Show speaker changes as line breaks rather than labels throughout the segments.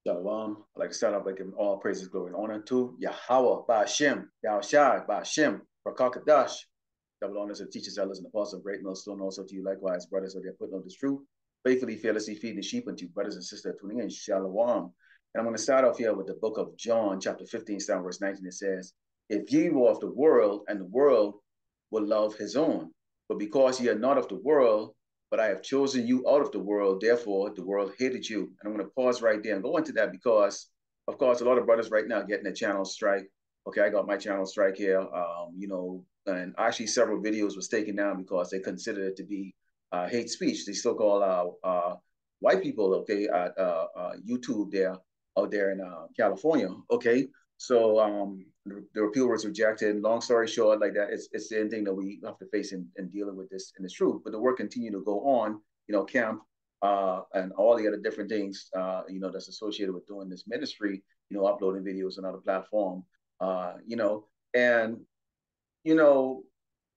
Shalom. I'd like to start off by giving all praises, glory, and honor to YAHAWAH Ba, Yahawashi Ba, Rakakadash. Double honors to teachers, elders, and apostles of great millstone. Also to you, likewise, brothers, of their putting on this truth, faithfully, fearlessly feeding the sheep, and to you, brothers and sisters tuning in. Shalom. And I'm going to start off here with the book of John, chapter 15, starting verse 19. It says, "If ye were of the world, and the world will love his own. But because ye are not of the world, but I have chosen you out of the world, therefore the world hated you." And I'm going to pause right there and go into that because, of course, a lot of brothers right now getting a channel strike. Okay, I got my channel strike here, and actually several videos was taken down because they considered it to be hate speech. These so-called white people, okay, at YouTube there, out there in California, okay? So the repeal was rejected. Long story short, like that, it's the end thing that we have to face in dealing with this and it's true. But the work continued to go on, camp and all the other different things, that's associated with doing this ministry, uploading videos on other platform, and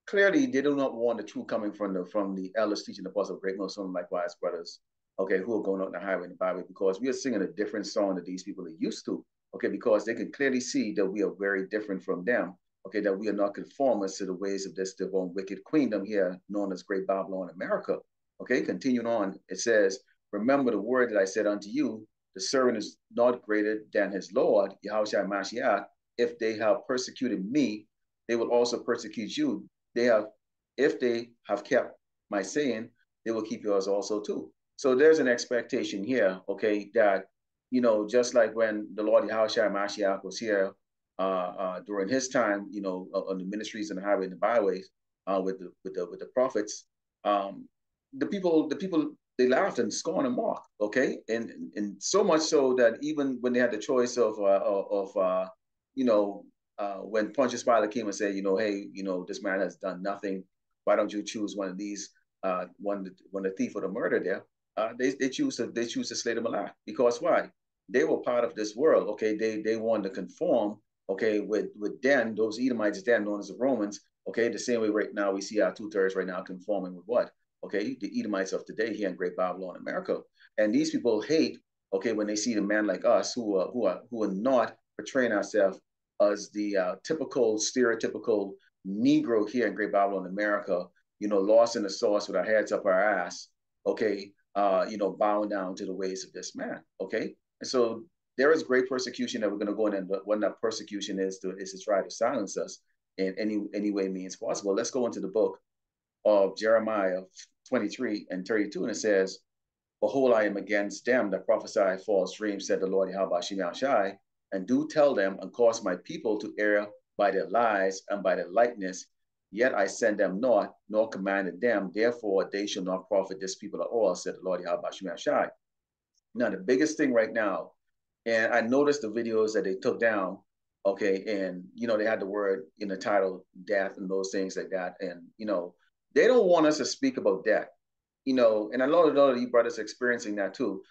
clearly they do not want the truth coming from the elders teaching the apostle of great millstone, likewise brothers, okay, who are going out in the highway and the byway, because we are singing a different song that these people are used to, okay, because they can clearly see that we are very different from them, okay, that we are not conformers to the ways of this divine wicked queendom here, known as Great Babylon, America. Okay, continuing on, it says, "Remember the word that I said unto you, the servant is not greater than his Lord, Yahawashi Mashiach. If they have persecuted me, they will also persecute you. If they have kept my saying, they will keep yours also too." So there's an expectation here, okay, that, just like when the Lord Yahawashi Mashiach was here during his time, on the ministries and the highway and the byways with the prophets, the people they laughed and scorned and mocked, okay, and so much so that even when they had the choice of when Pontius Pilate came and said, hey, this man has done nothing. Why don't you choose one of these, one the thief or the murder there? They choose to slay the Malach because why? They were part of this world. Okay, they wanted to conform. Okay, with then those Edomites then known as the Romans. Okay, the same way right now we see our 2/3 right now conforming with what? Okay, the Edomites of today here in Great Babylon, America, and these people hate. Okay, when they see the man like us who are not portraying ourselves as the typical, stereotypical Negro here in Great Babylon, America, lost in the sauce with our heads up our ass, okay, bowing down to the ways of this man, okay? And so there is great persecution that we're going to go in, and when that persecution is to try to silence us in any way means possible. Let's go into the book of Jeremiah 23 and 32, and it says, "Behold, I am against them that prophesy false dreams, said the Lord Yahawashi, and do tell them and cause my people to err by their lies and by their likeness. Yet I send them not, nor commanded them. Therefore, they shall not profit this people at all, said the Lord Yahawashi." Now, the biggest thing right now, and I noticed the videos that they took down, okay, and, they had the word in the title, death and those things like that. And, they don't want us to speak about death, and I know a lot of you brothers are experiencing that too.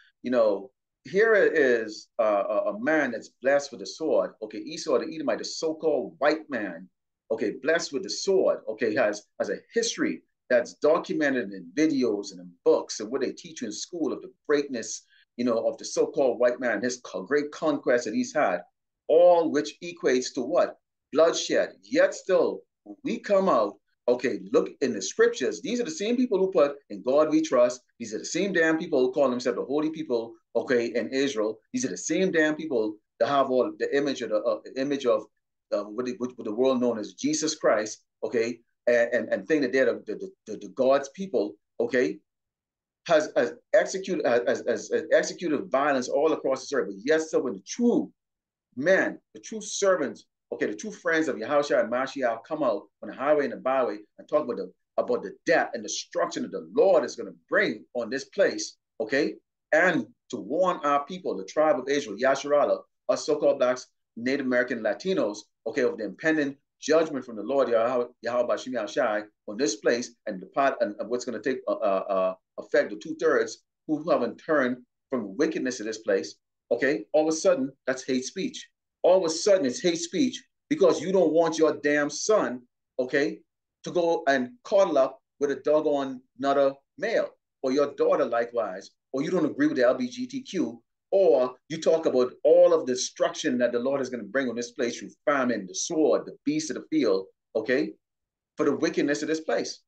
Here is a man that's blessed with the sword. Okay, Esau the Edomite, the so-called white man, okay, blessed with the sword, okay, has a history that's documented in videos and in books and what they teach you in school of the greatness, of the so-called white man, his great conquest that he's had, all which equates to what? Bloodshed. Yet still, when we come out, okay, look in the scriptures. These are the same people who put "in God we trust." These are the same damn people who call themselves the holy people, okay, in Israel. These are the same damn people that have all the image of what the world known as Jesus Christ, okay, and think that they're the God's people, okay, has executed violence all across this earth. But yes, so when the true men, the true servants, okay, the true friends of Yahawashi and Mashiach come out on the highway and the byway and talk about the death and destruction that the Lord is going to bring on this place, okay, and to warn our people, the tribe of Israel, Yasharala, us so-called blacks, Native American, Latinos, okay, of the impending judgment from the Lord Yahawashi on this place and the part and what's going to take affect the 2/3 who haven't turned from the wickedness of this place. Okay, all of a sudden that's hate speech. All of a sudden it's hate speech because you don't want your damn son, okay, to go and cuddle up with a doggone another male, or your daughter likewise, or you don't agree with the LGBTQ, Or you talk about all of the destruction that the Lord is going to bring on this place through famine, the sword, the beast of the field, okay, for the wickedness of this place.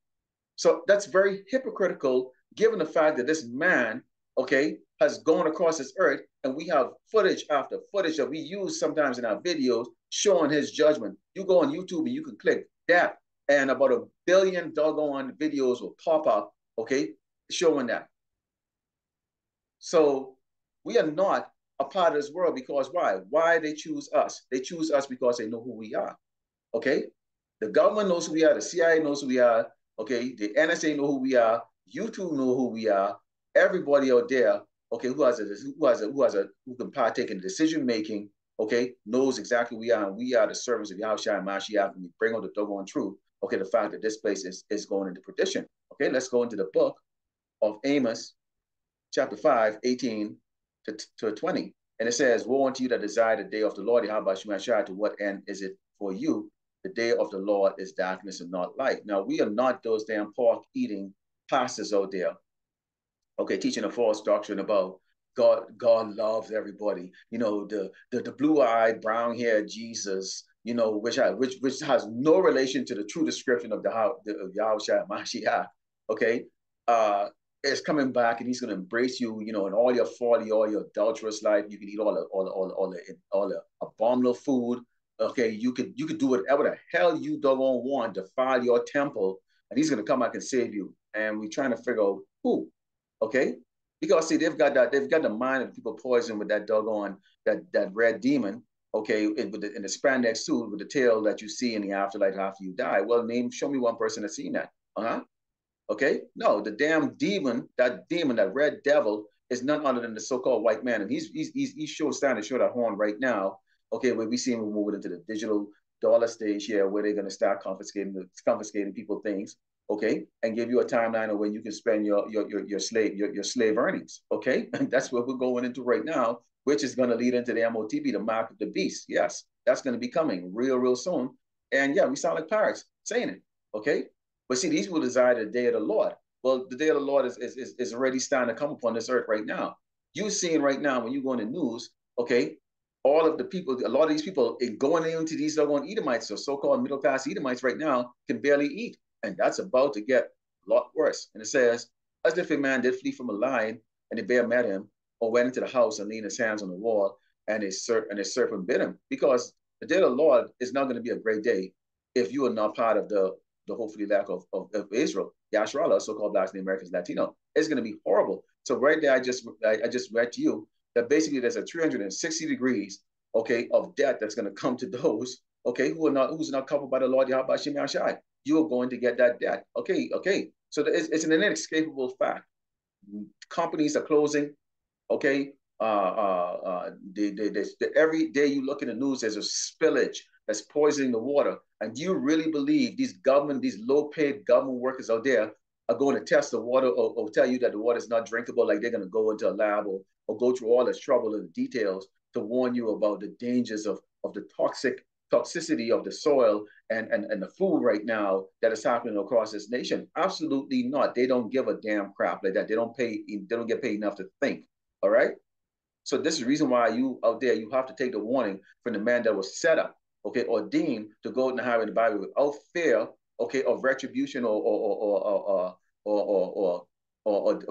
So that's very hypocritical, given the fact that this man, okay, has gone across this earth, and we have footage after footage that we use sometimes in our videos showing his judgment. You go on YouTube and you can click that, and about 1 billion doggone videos will pop up, okay, showing that. So we are not a part of this world because why? Why they choose us? They choose us because they know who we are. Okay? The government knows who we are, the CIA knows who we are, okay, the NSA know who we are, YouTube know who we are, everybody out there, okay, who can partake in decision making, okay, knows exactly who we are, and we are the servants of Yahawashi and Mashiach, and we bring out the doggone truth, okay, the fact that this place is going into perdition. Okay, let's go into the book of Amos, chapter 5, 18 to 20. And it says, woe unto you that desire the day of the Lord, Yahawashi, to what end is it for you? The day of the Lord is darkness and not light. Now, we are not those damn pork-eating pastors out there, okay, teaching a false doctrine about God loves everybody. You know, the blue-eyed, brown-haired Jesus, you know, which has no relation to the true description of the Yahawashi Mashiach, okay? Is coming back, and he's going to embrace you, you know, in all your folly, all your adulterous life. You can eat all the abominable food. Okay, you could do whatever the hell you don't want, defile your temple, and he's going to come back and save you. And we're trying to figure out who. Okay, because see, they've got the mind of people poisoned with that doggone that red demon. Okay, in the spandex suit with the tail that you see in the afterlife after you die. Well, show me one person that's seen that. Okay, no, the damn demon, that red devil, is none other than the so-called white man, and he's starting to show that horn right now. Okay, where we see him moving into the digital dollar stage here, where they're going to start confiscating people things. Okay, and give you a timeline of when you can spend your slave earnings. Okay, and that's what we're going into right now, which is going to lead into the MOTB, the mark of the beast. Yes, that's going to be coming real soon. And yeah, we sound like pirates saying it. Okay. But see, these will desire the day of the Lord. Well, the day of the Lord is already starting to come upon this earth right now. You're seeing right now when you go in the news, okay, all of the people, a lot of these people going into these doggone Edomites, or so-called middle-class Edomites right now, can barely eat. And that's about to get a lot worse. And it says, as if a man did flee from a lion, and the bear met him, or went into the house and leaned his hands on the wall, and a serpent bit him. Because the day of the Lord is not going to be a great day if you are not part of the hopefully lack of Israel, Yasharallah, so-called Blacks and Americans, Latino. It's going to be horrible. So right there, I just read to you that basically there's a 360 degrees, okay, of death that's going to come to those, okay, who's not covered by the Lord Yahawashi Mashai. You are going to get that debt. Okay. So it's an inescapable fact. Companies are closing. Okay. Every day you look in the news, there's a spillage that's poisoning the water. And do you really believe these low-paid government workers out there are going to test the water, or tell you that the water is not drinkable, like they're going to go into a lab or go through all this trouble and details to warn you about the dangers of the toxicity of the soil and the food right now that is happening across this nation? Absolutely not. They don't give a damn crap like that. They don't get paid enough to think. All right. So this is the reason why you out there, you have to take the warning from the man that was set up, okay, ordained to go in the highway in the Bible without fear, okay, of retribution or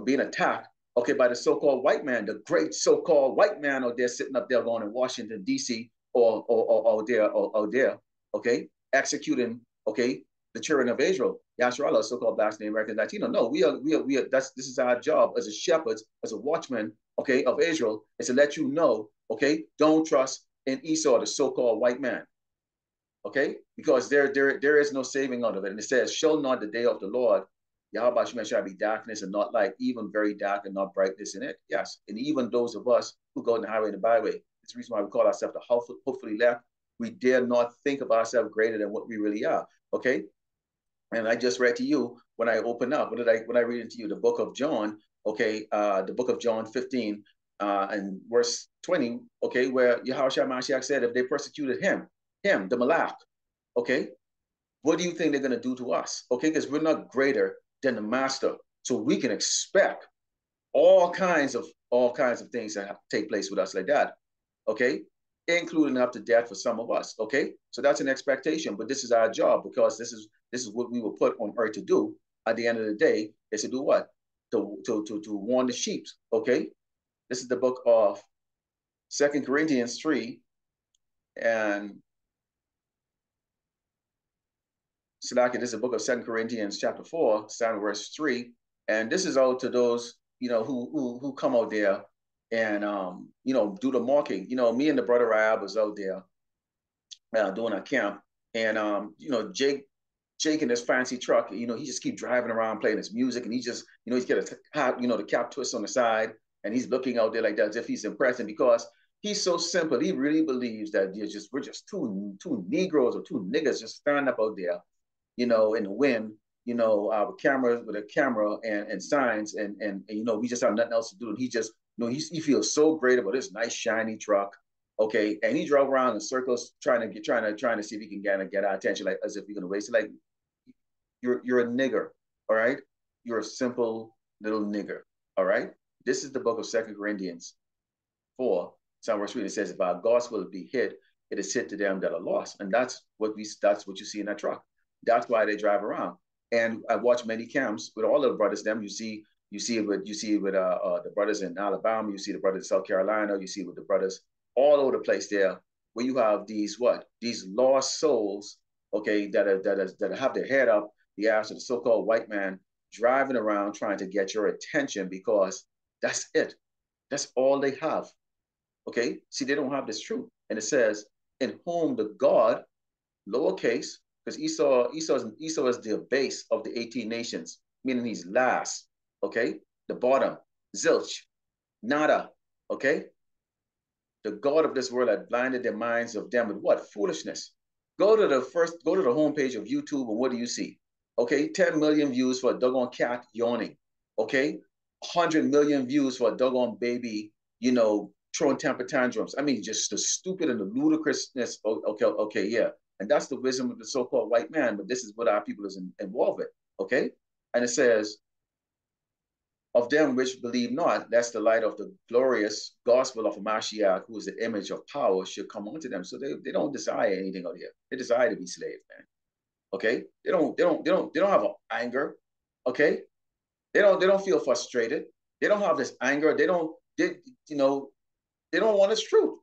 being attacked, okay, by the so-called white man, the great so-called white man out there sitting up there going in Washington, D.C. or there, okay, executing, okay, the children of Israel, Yasharallah, so-called Blacks and Americans, Latino. No, we are. This is our job as a shepherds, as a watchman, okay, of Israel, is to let you know, okay, don't trust in Esau, the so-called white man, okay, because there is no saving out of it. And it says, "Shall not the day of the Lord, Yahawashi shall be darkness and not light, even very dark and not brightness in it." Yes, and even those of us who go in the highway and the byway, it's the reason why we call ourselves the hopefully left. We dare not think of ourselves greater than what we really are, okay? And I just read to you when I open up. When I read into you the book of John, okay, the book of John 15 and verse 20, okay, where Yahawashi Mashiach said, if they persecuted him, the Malach, okay, what do you think they're going to do to us? Okay, because we're not greater than the master. So we can expect all kinds of things that take place with us like that. Okay, including up to death for some of us. Okay, so that's an expectation, but this is our job because this is what we were put on earth to do. At the end of the day, is to do what? To warn the sheep. Okay, this is the book of Second Corinthians 3 and Salaki, this is the book of Second Corinthians chapter 4, starting verse 3. And this is out to those, who come out there and do the marking. Me and the brother Rab was out there doing a camp. And Jake in his fancy truck, he just keep driving around playing his music, and he just, he's got the cap twist on the side, and he's looking out there like that as if he's impressing because he's so simple. He really believes that we're just two Negroes or two niggas just standing up out there, in the wind, with a camera and signs, and we just have nothing else to do. And he just, he feels so great about this nice shiny truck. Okay, and he drove around in circles trying to see if he can get our attention, like as if you're gonna waste it. Like you're a nigger, all right? You're a simple little nigger, all right? This is the book of Second Corinthians 4, verse 3. It says, if our gospel be hid, it is hid to them that are lost. And that's what you see in that truck. That's why they drive around. And I watched many camps with all of the brothers. You see it with the brothers in Alabama. You see the brothers in South Carolina. You see it with the brothers all over the place there, where you have these lost souls, okay, that have their head up the ass of the so-called white man, driving around trying to get your attention because that's it. That's all they have. Okay, see, they don't have this truth. And it says, in whom the God, lowercase, because Esau is the base of the 18 nations, meaning he's last, okay? The bottom, zilch, nada, okay? The God of this world had blinded the minds of them with what? Foolishness. Go to the homepage of YouTube, and what do you see? Okay, 10 million views for a doggone cat yawning. Okay, 100 million views for a doggone baby, throwing temper tantrums. I mean, just the stupid and the ludicrousness. Okay, yeah. And that's the wisdom of the so-called white man, but this is what our people is involved with, okay? And it says, of them which believe not, that's the light of the glorious gospel of Mashiach, who is the image of power, should come unto them. So they don't desire anything out here. They desire to be slaves, man. Okay? They don't have anger. Okay? They don't feel frustrated. They don't have this anger. They don't want this truth.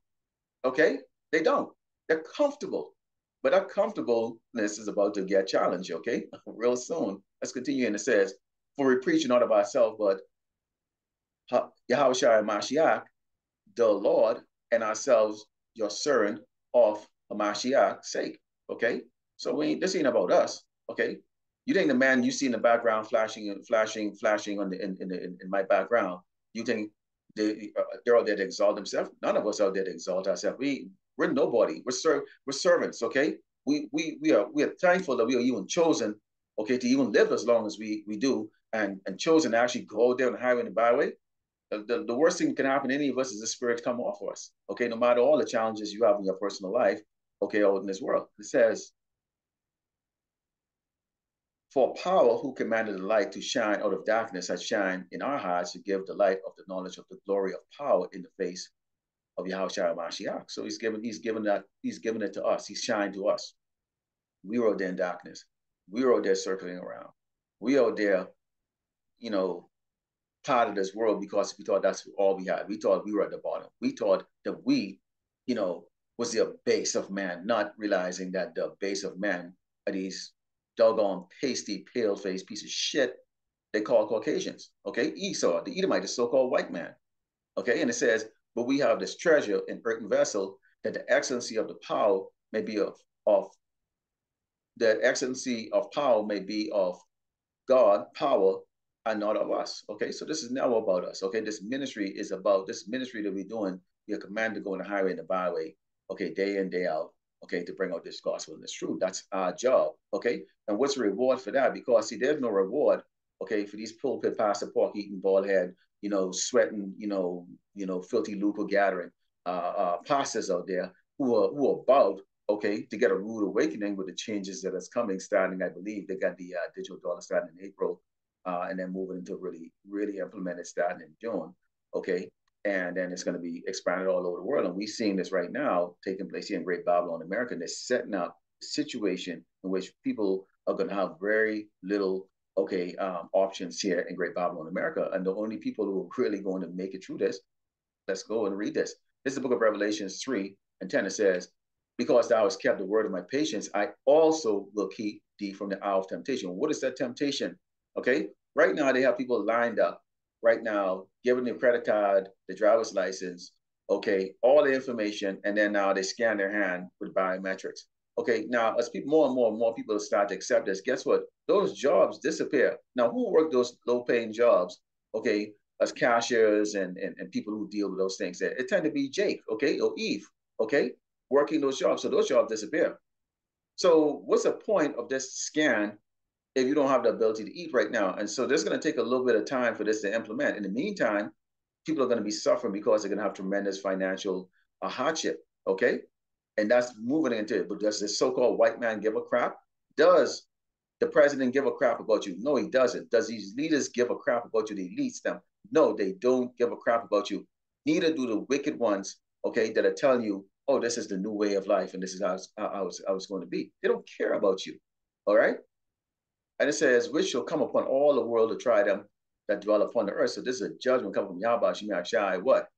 Okay? They don't. They're comfortable. But that comfortableness is about to get challenged, okay? Real soon. Let's continue. And it says, for we preach not of ourselves, but Yahawashi and Mashiach, the Lord, and ourselves, your servant of Mashiach's sake, okay? So this ain't about us, okay? You think the man you see in the background flashing on in my background, you think they're out there to exalt themselves? None of us out there to exalt ourselves. We're nobody. We're servants. Okay. We are thankful that we are even chosen. Okay, to even live as long as we do, and chosen to actually go down the highway and the byway. The worst thing that can happen to any of us is the spirit come off of us. Okay, no matter all the challenges you have in your personal life. Okay, out in this world, it says, for power who commanded the light to shine out of darkness has shined in our hearts to give the light of the knowledge of the glory of power in the face of Yahawashi Mashiach. So he's given it to us. He's shined to us. We were out there in darkness. We were out there circling around. We were out there, part of this world because we thought that's all we had. We thought we were at the bottom. We thought that we, was the base of man, not realizing that the base of man are these doggone pasty, pale-faced piece of shit they call Caucasians. Okay, Esau, the Edomite, the so-called white man. Okay, and it says, but we have this treasure in earthen vessel, that the excellency of the power may be of God, power, and not of us. Okay, so this is now about us. Okay, this ministry that we're doing. We are commanded to go on the highway and the byway. Okay, day in, day out. Okay, to bring out this gospel and this truth. That's our job. Okay, and what's the reward for that? Because see, there's no reward. Okay, for these pulpit pastor, pork eating, bald head, sweating, filthy lucre gathering pastors out there who are about, okay, to get a rude awakening with the changes that is coming starting, I believe. They got the digital dollar starting in April. and then moving into really implemented starting in June. Okay. And then it's going to be expanded all over the world. And we're seeing this right now taking place here in Great Babylon, America. And they're setting up a situation in which people are going to have very little, options here in Great Babylon, America. And the only people who are really going to make it through this, let's go and read this. This is the book of Revelations 3:10. It says, because thou hast kept the word of my patience, I also will keep thee from the hour of temptation. What is that temptation? Okay. Right now, they have people lined up right now, giving the credit card, the driver's license, okay, all the information, and then now they scan their hand with biometrics. Okay, now as people more people start to accept this, guess what? Those jobs disappear. Now, who work those low-paying jobs? Okay, as cashiers and people who deal with those things. It tend to be Jake, okay, or Eve, okay, working those jobs. So those jobs disappear. So what's the point of this scan if you don't have the ability to eat right now? And so there's going to take a little bit of time for this to implement. In the meantime, people are going to be suffering because they're going to have tremendous financial hardship. Okay. And that's moving into it. But does this so-called white man give a crap? Does the president give a crap about you? No, he doesn't. Does these leaders give a crap about you? They leads them. No, they don't give a crap about you. Neither do the wicked ones, okay, that are telling you, oh, this is the new way of life and this is how it's going to be. They don't care about you. All right. And it says, which shall come upon all the world to try them that dwell upon the earth. So this is a judgment coming from Yahawashi, what?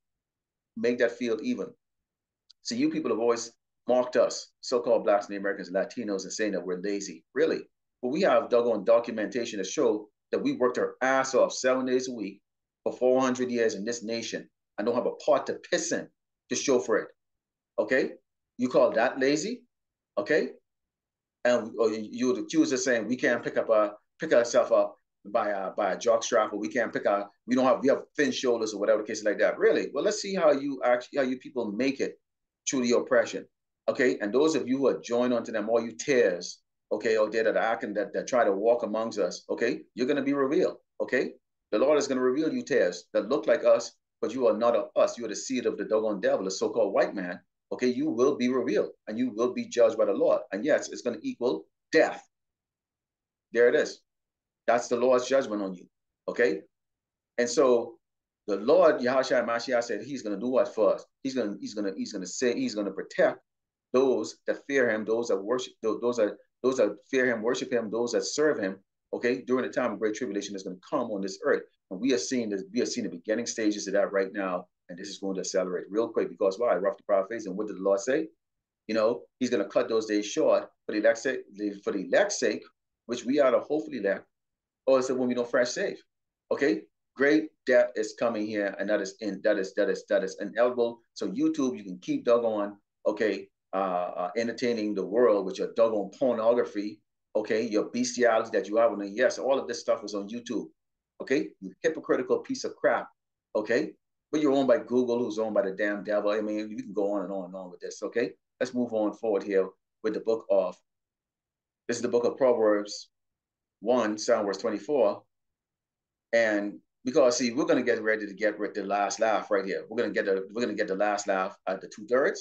Make that field even. So you people have always marked us, so-called blacks and Americans, Latinos, and saying that we're lazy. Really? But we have doggone documentation to show that we worked our ass off 7 days a week for 400 years in this nation and don't have a pot to piss in to show for it. Okay? You call that lazy? Okay? And you would accuse us saying we can't pick ourselves up by a jock strap, or we can't we have thin shoulders or whatever the case like that. Really? Well, let's see how you people make it through the oppression. Okay, and those of you who are joined onto them, all you tares, okay, or that are acting that try to walk amongst us, okay, you're gonna be revealed. Okay, the Lord is gonna reveal you tares that look like us, but you are not of us. You are the seed of the doggone devil, the so-called white man. Okay, you will be revealed and you will be judged by the Lord. And yes, it's going to equal death. There it is. That's the Lord's judgment on you. Okay. And so the Lord, Yahawashi Mashiach, said he's going to do what for us? He's going to protect those that fear him, those that worship, those that fear him, worship him, those that serve him. Okay. During the time of great tribulation that's going to come on this earth. And we are seeing the beginning stages of that right now. And this is going to accelerate real quick because why? Rough the prophets. And what did the Lord say? You know, he's going to cut those days short for the elect's sake, which we are to hopefully elect, or is it when we don't fresh save? Okay, great death is coming here, and that is inevitable. So YouTube, you can keep doggone, okay, entertaining the world with your doggone pornography, okay, your bestiality that you have. And yes, all of this stuff is on YouTube. Okay, you hypocritical piece of crap. Okay, but you're owned by Google, who's owned by the damn devil. I mean, you can go on and on and on with this. Okay, let's move on forward here with the book of. This is the book of Proverbs 1, Psalm verse 24. And because see, we're gonna get ready to get the last laugh right here. We're gonna get the last laugh at the 2/3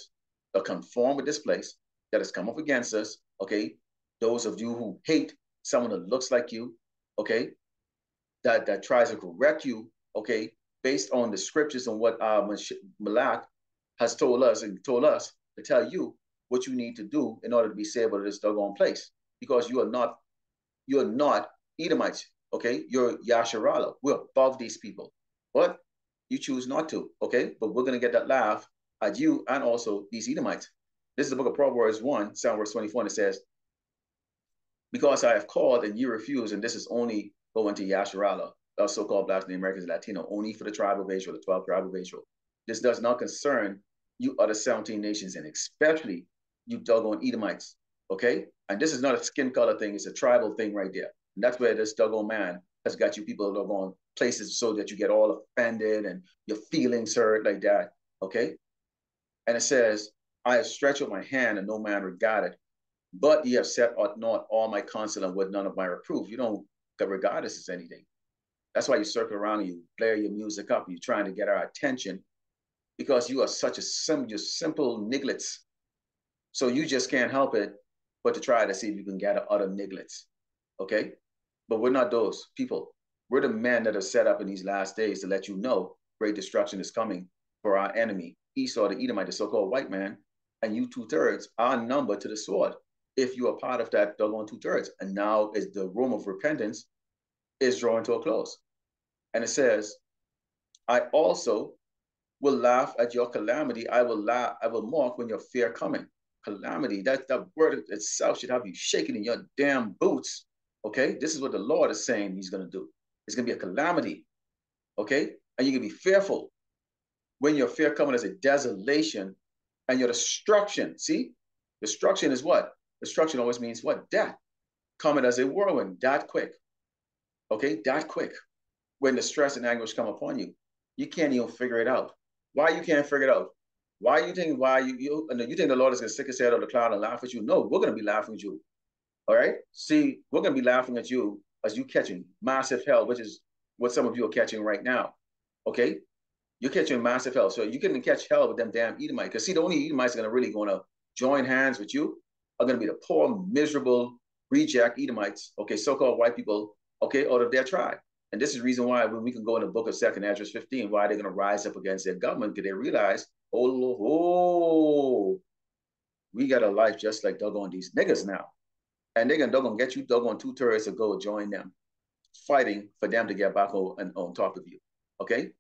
that conform with this place that has come up against us. Okay, those of you who hate someone that looks like you, okay, that tries to correct you, okay, based on the scriptures and what Malachi has told us to tell you what you need to do in order to be saved out of this doggone place. Because you are not Edomites, okay? You're Yasharala. We're above these people. But you choose not to, okay? But we're going to get that laugh at you and also these Edomites. This is the book of Proverbs 1, Psalm verse 24, and it says, because I have called and you refuse, and this is only going to Yasharala, so-called blacks and Americans, Latino, only for the tribe of Israel, the 12 tribe of Israel. This does not concern you other 17 nations, and especially you doggone Edomites, okay? And this is not a skin color thing, it's a tribal thing right there. And that's where this doggone man has got you people doggone places so that you get all offended and your feelings hurt like that, okay? And it says, I have stretched out my hand and no man regarded, but ye have set not all my counsel and with none of my reproof. You don't regard this as anything. That's why you circle around and you blare your music up and you're trying to get our attention because you are such a simple nigglets. So you just can't help it but to try to see if you can gather other nigglets, okay? But we're not those people. We're the men that are set up in these last days to let you know great destruction is coming for our enemy, Esau the Edomite, the so-called white man, and you 2/3 are numbered to the sword if you are part of that doggone 2/3. And now is the room of repentance is drawing to a close. And it says, I also will laugh at your calamity. I will laugh, I will mock when your fear coming. Calamity, that word itself should have you shaking in your damn boots. Okay, this is what the Lord is saying he's going to do. It's going to be a calamity. Okay, and you're going to be fearful when your fear coming as a desolation and your destruction. See, destruction is what? Destruction always means what? Death. Coming as a whirlwind, that quick. Okay, that quick. When the stress and anguish come upon you, you can't even figure it out. Why you can't figure it out? Why you think you think the Lord is going to stick his head on the cloud and laugh at you? No, we're going to be laughing at you. All right. See, we're going to be laughing at you as you catching massive hell, which is what some of you are catching right now. Okay. You're catching massive hell. So you couldn't catch hell with them damn Edomites. Because see, the only Edomites are going to join hands with you are going to be the poor, miserable, reject Edomites, okay, so-called white people, okay, out of their tribe. And this is the reason why when we can go in the book of 2nd Ezra 15, why they're going to rise up against their government, because they realize, oh, we got a life just like doggone these niggas now. And they're going to get you doggone 2/3 to go join them, fighting for them to get back on top of you, okay?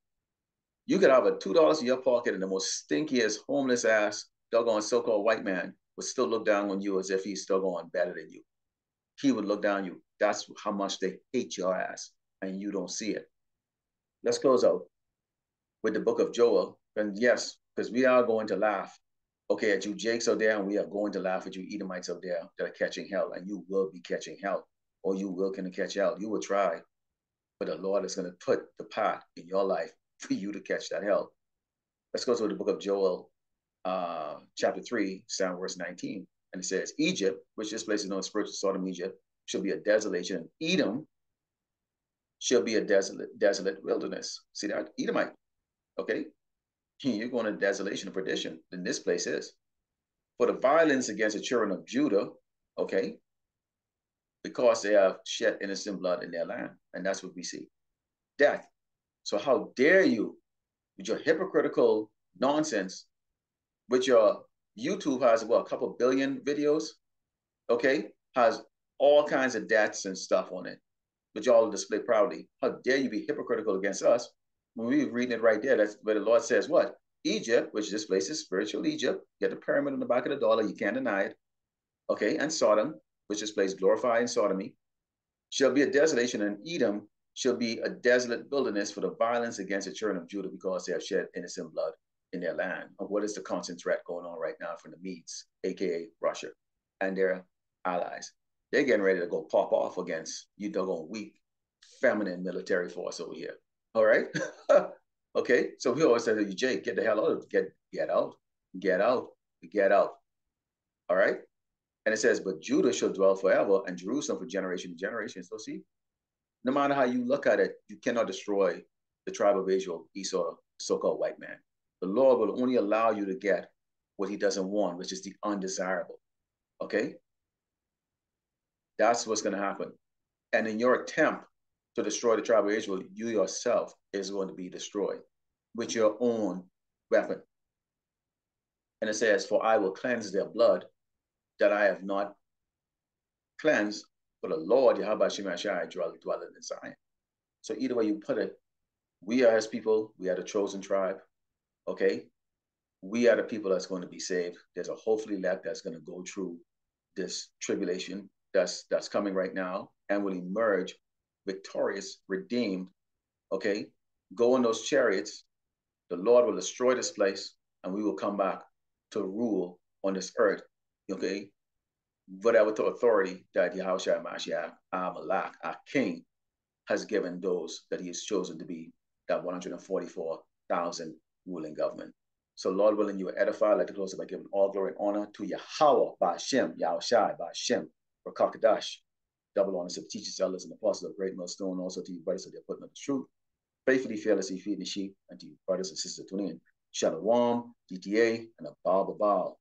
You could have a $2 in your pocket and the most stinkiest, homeless ass, doggone so-called white man would still look down on you as if he's still going better than you. He would look down on you. That's how much they hate your ass, and you don't see it. Let's close out with the book of Joel. And yes, because we are going to laugh, okay, at you Jakes out there, and we are going to laugh at you Edomites out there that are catching hell, and you will be catching hell, or you will catch hell. You will try, but the Lord is going to put the path in your life for you to catch that hell. Let's go to the book of Joel, chapter 3, verse 19. And it says, Egypt, which this place is known as spiritual Sodom, Egypt, shall be a desolation. Edom shall be a desolate wilderness. See that? Edomite. Okay? You're going to desolation and perdition. Then this place is. For the violence against the children of Judah, okay, because they have shed innocent blood in their land. And that's what we see. Death. So how dare you, with your hypocritical nonsense, with your YouTube has, what, a couple billion videos, okay, has all kinds of deaths and stuff on it, which y'all display proudly. How dare you be hypocritical against us when we're reading it right there? That's where the Lord says what? Egypt, which this place is spiritual Egypt, get the pyramid on the back of the dollar, you can't deny it, okay, and Sodom, which this place glorifying sodomy, shall be a desolation, and Edom shall be a desolate wilderness for the violence against the children of Judah because they have shed innocent blood in their land. And what is the constant threat going on right now from the Medes, aka Russia, and their allies? They're getting ready to go pop off against you doggone weak, feminine military force over here. All right? Okay, so we always say to you, Jake, get the hell out. Get out. All right? And it says, but Judah shall dwell forever, and Jerusalem for generation to generation. So see, no matter how you look at it, you cannot destroy the tribe of Israel, Esau, so-called white man. The Lord will only allow you to get what he doesn't want, which is the undesirable. Okay? That's what's going to happen. And in your attempt to destroy the tribe of Israel, you yourself is going to be destroyed with your own weapon. And it says, for I will cleanse their blood that I have not cleansed, for the Lord, Yahawashi, dwelleth in Zion. So either way you put it, we are his people. We are the chosen tribe. Okay? We are the people that's going to be saved. There's a hopefully elect that's going to go through this tribulation that's coming right now and will emerge victorious, redeemed. Okay? Go in those chariots. The Lord will destroy this place, and we will come back to rule on this earth. Okay? Whatever authority that Yahawashi Mashiach, our Malak, our King, has given those that he has chosen to be that 144,000 ruling government. So Lord willing, you will edify. Let the close by giving all glory and honor to YAHAWAH Ba, Yahawashi Ba, Rakakadash. Double honor to the teachers, elders, and apostles of Great Millstone, also to you brothers that they're putting on the truth. Faithfully, fearlessly feeding the sheep, and to you brothers and sisters tuning in. Shalom, DTA, and a Ba.